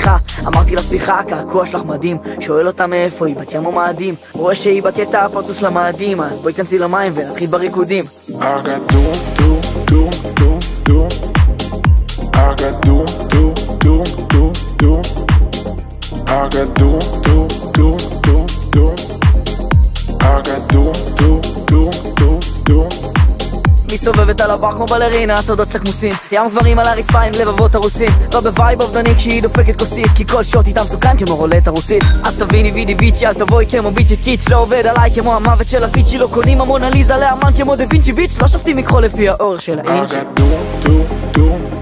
סליחה, אמרתי לה סליחה, קעקוע שלך מדהים. שואל אותה מאיפה היא, בת ים או מאדים. רואה שהיא בקטע הפרצוף של המאדים, אז בואי כנסי למים ונתחיל בריקודים. I got do I got do I got do I got do מסתובבת על הבר כמו בלרינה, סודות של כמוסים, ים גברים על הרצפה עם לבבות הרוסים. לא בווייב אובדני כשהיא דופקת כוסית, כי כל שוט איתה מסוכן כמו רולטה רוסית. אז תביני וידי ויצ'י, אל תבואי כמו ביצ'ית קיץ'. לא עובד עליי כמו המוות של הפיצ'י, לא קונים המונליזה לאמן כמו דה וינצ'י ביץ'. לא שופטים מכחול לפי האורך של האינץ'. I got do